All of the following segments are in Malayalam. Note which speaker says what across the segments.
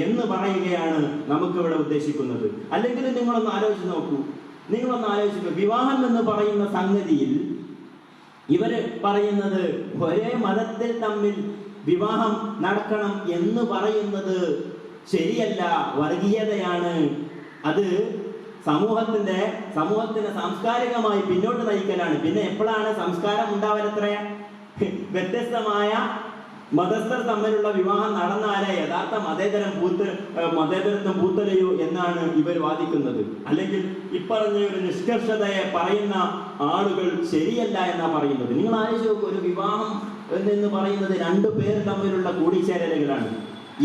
Speaker 1: എന്ന് പറയുകയാണ് നമുക്കിവിടെ ഉദ്ദേശിക്കുന്നത്. അല്ലെങ്കിൽ നിങ്ങളൊന്ന് ആലോചിച്ച് നോക്കൂ, വിവാഹം എന്ന് പറയുന്ന സംഗതിയിൽ ഇവര് പറയുന്നത് ഒരേ മതത്തിൽ തമ്മിൽ വിവാഹം നടക്കണം എന്ന് പറയുന്നത് ശരിയല്ല, വർഗീയതയാണ്. അത് സമൂഹത്തിനെ സാംസ്കാരികമായി പിന്നോട്ട് നയിക്കലാണ്. പിന്നെ എപ്പോഴാണ് സംസ്കാരം ഉണ്ടാവലത്ര? വ്യത്യസ്തമായ മതസ്ഥർ തമ്മിലുള്ള വിവാഹം നടന്നാലേ യഥാർത്ഥ മതേതരത്വം പൂത്തലയോ എന്നാണ് ഇവർ വാദിക്കുന്നത്. അല്ലെങ്കിൽ ഇപ്പറഞ്ഞ ഒരു നിഷ്കർഷതയെ പറയുന്ന ആളുകൾ ശരിയല്ല എന്നാ പറയുന്നത്. നിങ്ങൾ ആലോചിച്ച് നോക്കൂ, ഒരു വിവാഹം എന്ന് പറയുന്നത് രണ്ടു പേർ തമ്മിലുള്ള കൂടിച്ചേരലുകളാണ്.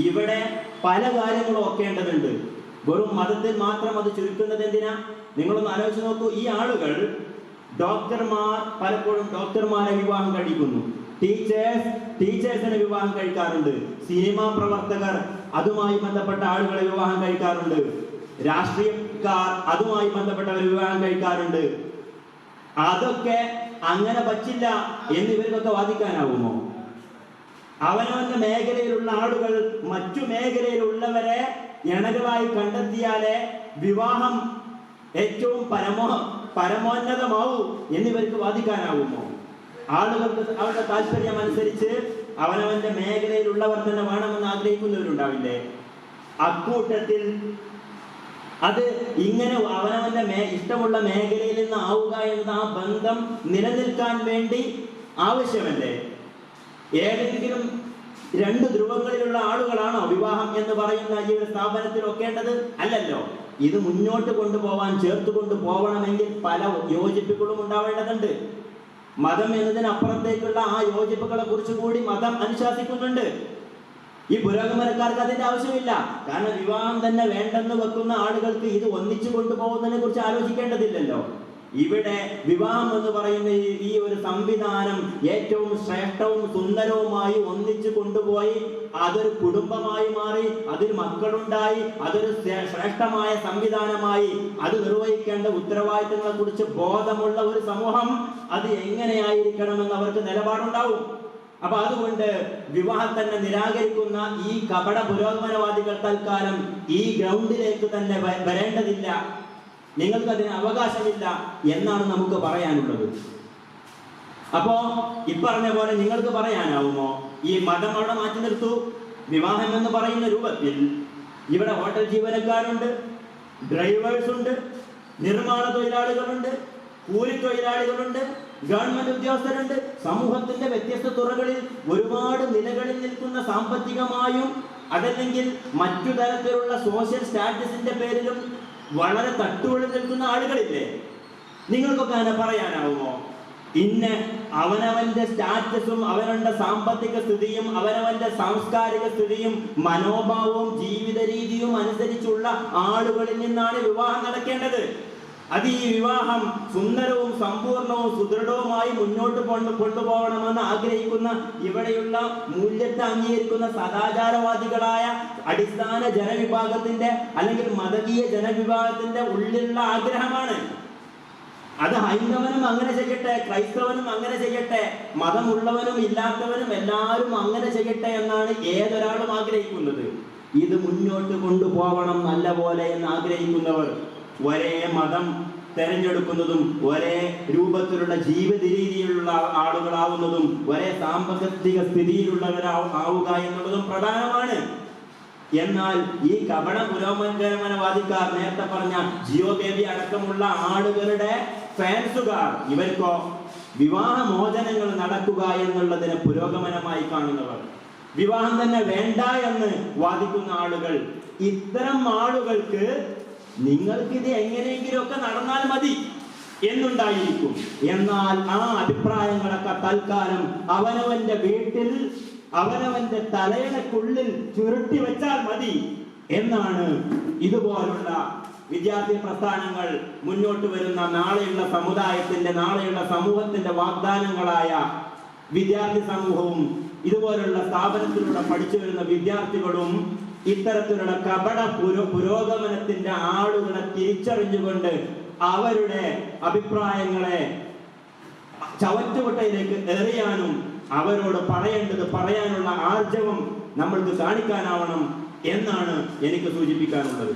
Speaker 1: ഇവിടെ പല കാര്യങ്ങളും ഒക്കേണ്ടതുണ്ട്. വെറും മതത്തിൽ മാത്രം അത് ചുരുക്കുന്നത് എന്തിനാ? നിങ്ങളൊന്ന് ആലോചിച്ച് നോക്കൂ. ഈ ആളുകൾ ഡോക്ടർമാർ പലപ്പോഴും ഡോക്ടർമാരെ വിവാഹം കഴിക്കുന്നു, ടീച്ചേഴ്സിനെ വിവാഹം കഴിക്കാറുണ്ട്, സിനിമാ പ്രവർത്തകർ അതുമായി ബന്ധപ്പെട്ട ആളുകളെ വിവാഹം കഴിക്കാറുണ്ട്, രാഷ്ട്രീയക്കാർ അതുമായി ബന്ധപ്പെട്ടവരെ വിവാഹം കഴിക്കാറുണ്ട്. അതൊക്കെ അങ്ങനെ പറ്റില്ല എന്ന് ഇവർക്കൊക്കെ വാദിക്കാനാവുമോ? അവനവന്റെ മേഖലയിലുള്ള ആളുകൾ മറ്റു മേഖലയിലുള്ളവരെ ഇണകളായി കണ്ടെത്തിയാലേ വിവാഹം ഏറ്റവും പരമോന്നതമാവൂ എന്നിവർക്ക് വാദിക്കാനാവുമോ? ആളുകൾക്ക് അവരുടെ താല്പര്യം അനുസരിച്ച് അവനവന്റെ മേഖലയിലുള്ളവർ തന്നെ വേണമെന്ന് ആഗ്രഹിക്കുന്നവരുണ്ടാവില്ലേ? അക്കൂട്ടത്തിൽ അത് ഇങ്ങനെ അവനവന്റെ ഇഷ്ടമുള്ള മേഖലയിൽ നിന്ന് ആവുക എന്നത് ആ ബന്ധം നിലനിൽക്കാൻ വേണ്ടി ആവശ്യമല്ലേ? ഏതെങ്കിലും രണ്ട് ധ്രുവങ്ങളിലുള്ള ആളുകളാണോ വിവാഹം എന്ന് പറയുന്ന ഈ ഒരു സ്ഥാപനത്തിൽ ഒക്കേണ്ടത്? അല്ലല്ലോ. ഇത് മുന്നോട്ട് കൊണ്ടുപോവാൻ, ചേർത്ത് കൊണ്ടുപോകണമെങ്കിൽ പല യോജിപ്പുകളും ഉണ്ടാവേണ്ടതുണ്ട്. മതം എന്നതിനപ്പുറത്തേക്കുള്ള ആ യോജിപ്പുകളെ കുറിച്ച് കൂടി മതം അനുശാസിക്കുന്നുണ്ട്. ഈ പുരോഗമനക്കാർക്ക് അതിന്റെ ആവശ്യമില്ല. കാരണം വിവാഹം തന്നെ വേണ്ടെന്ന് വെക്കുന്ന ആളുകൾക്ക് ഇത് ഒന്നിച്ചു കൊണ്ടുപോകുന്നതിനെ കുറിച്ച് ആലോചിക്കേണ്ടതില്ലല്ലോ. ഇവിടെ വിവാഹം എന്ന് പറയുന്ന ഈ ഒരു സംവിധാനം ഏറ്റവും ശ്രേഷ്ഠവും സുന്ദരവുമായി ഒന്നിച്ചു കൊണ്ടുപോയി അതൊരു കുടുംബമായി മാറി, അതിൽ മക്കളുണ്ടായി, അതൊരു ശ്രേഷ്ഠമായ സംവിധാനമായി അത് നിർവഹിക്കേണ്ട ഉത്തരവാദിത്തങ്ങളെ കുറിച്ച് ബോധമുള്ള ഒരു സമൂഹം അത് എങ്ങനെയായിരിക്കണമെന്ന് അവർക്ക് നിലപാടുണ്ടാവും. അപ്പൊ അതുകൊണ്ട് വിവാഹം തന്നെ നിരാകരിക്കുന്ന ഈ കപട പുരോഗമനവാദികൾ തൽക്കാലം ഈ ഗ്രൗണ്ടിലേക്ക് തന്നെ വരേണ്ടതില്ല, നിങ്ങൾക്ക് അതിന് അവകാശമില്ല എന്നാണ് നമുക്ക് പറയാനുള്ളത്. അപ്പോ ഇപ്പറഞ്ഞ പോലെ നിങ്ങൾക്ക് പറയാനാവുമോ ഈ മതം അവിടെ മാറ്റി നിർത്തൂ? വിവാഹം എന്ന് പറയുന്ന രൂപത്തിൽ ഇവിടെ ഹോട്ടൽ ജീവനക്കാരുണ്ട്, ഡ്രൈവേഴ്സ് ഉണ്ട്, നിർമ്മാണ തൊഴിലാളികളുണ്ട്, കൂലി തൊഴിലാളികളുണ്ട്, ഗവൺമെന്റ് ഉദ്യോഗസ്ഥരുണ്ട്. സമൂഹത്തിന്റെ വ്യത്യസ്ത തുറകളിൽ ഒരുപാട് നിലകളിൽ നിൽക്കുന്ന സാമ്പത്തികമായും അതല്ലെങ്കിൽ മറ്റു തരത്തിലുള്ള സോഷ്യൽ സ്റ്റാറ്റസിന്റെ പേരിലും വളരെ തട്ടുകളിൽ നിൽക്കുന്ന ആളുകളില്ലേ? നിങ്ങൾക്കൊക്കെ അങ്ങനെ പറയാനാവുമോ? ഇന്ന് അവനവന്റെ സ്റ്റാറ്റസും അവനവന്റെ സാമ്പത്തിക സ്ഥിതിയും അവനവന്റെ സാംസ്കാരിക സ്ഥിതിയും മനോഭാവവും ജീവിത രീതിയും അനുസരിച്ചുള്ള ആളുകളിൽ നിന്നാണ് വിവാഹം നടക്കേണ്ടത്. അത് ഈ വിവാഹം സുന്ദരവും സമ്പൂർണവും സുദൃഢവുമായി മുന്നോട്ട് കൊണ്ടുപോകണമെന്ന് ആഗ്രഹിക്കുന്ന ഇവിടെയുള്ള മൂല്യത്തെ അംഗീകരിക്കുന്ന സദാചാരവാദികളായ അടിസ്ഥാന ജനവിഭാഗത്തിന്റെ അല്ലെങ്കിൽ മതകീയ ജനവിഭാഗത്തിന്റെ ഉള്ളിലുള്ള ആഗ്രഹമാണ്. അത് ഹൈന്ദവനും അങ്ങനെ ചെയ്യട്ടെ, ക്രൈസ്തവനും അങ്ങനെ ചെയ്യട്ടെ, മതമുള്ളവനും ഇല്ലാത്തവനും എല്ലാവരും അങ്ങനെ ചെയ്യട്ടെ എന്നാണ് ഏതൊരാളും ആഗ്രഹിക്കുന്നത്. ഇത് മുന്നോട്ട് കൊണ്ടുപോകണം നല്ല പോലെ എന്ന് ആഗ്രഹിക്കുന്നവർ ഒരേ മതം തെരഞ്ഞെടുക്കുന്നതും ഒരേ രൂപത്തിലുള്ള ജീവിത രീതിയിലുള്ള ആളുകളാവുന്നതും ഒരേ സാമ്പത്തിക സ്ഥിതിയിലുള്ളവരാവുക എന്നുള്ളതും പ്രധാനമാണ്. എന്നാൽ ഈ കപട പുരോഗമനവാദിക്കാർ, നേരത്തെ പറഞ്ഞ ജിയോ ബേബി അടക്കമുള്ള ആളുകളുടെ ഫാൻസുകാർ, ഇവർക്കോ വിവാഹമോചനങ്ങൾ നടക്കുക എന്നുള്ളതിനെ പുരോഗമനമായി കാണുന്നവർ, വിവാഹം തന്നെ വേണ്ട എന്ന് വാദിക്കുന്ന ആളുകൾ, ഇത്തരം ആളുകൾക്ക് നിങ്ങൾക്കിത് എങ്ങനെയെങ്കിലും ഒക്കെ നടന്നാൽ മതി എന്നുണ്ടായിരിക്കും. എന്നാൽ ആ അഭിപ്രായങ്ങളൊക്കെ തൽക്കാലം അവനവന്റെ വീട്ടിൽ അവനവന്റെ തലയിണക്കുള്ളിൽ ചുരുട്ടി വെച്ചാൽ മതി എന്നാണ് ഇതുപോലുള്ള വിദ്യാർത്ഥി പ്രസ്ഥാനങ്ങൾ മുന്നോട്ട് വരുന്ന നാളെയുള്ള സമുദായത്തിന്റെ, നാളെയുള്ള സമൂഹത്തിന്റെ വാഗ്ദാനങ്ങളായ വിദ്യാർത്ഥി സമൂഹവും ഇതുപോലുള്ള സ്ഥാപനത്തിലൂടെ പഠിച്ചു വരുന്ന വിദ്യാർത്ഥികളും ഇത്തരത്തിലുള്ള കപട പുരോഗമനത്തിന്റെ ആളുകളെ തിരിച്ചറിഞ്ഞുകൊണ്ട് അവരുടെ അഭിപ്രായങ്ങളെ ചവറ്റുകൊട്ടയിലേക്ക് എറിയാനും അവരോട് പറയാനുള്ള ആർജവം നമ്മൾക്ക് കാണിക്കാനാവണം. എന്നാണ് എനിക്ക് സൂചിപ്പിക്കാനുള്ളത്.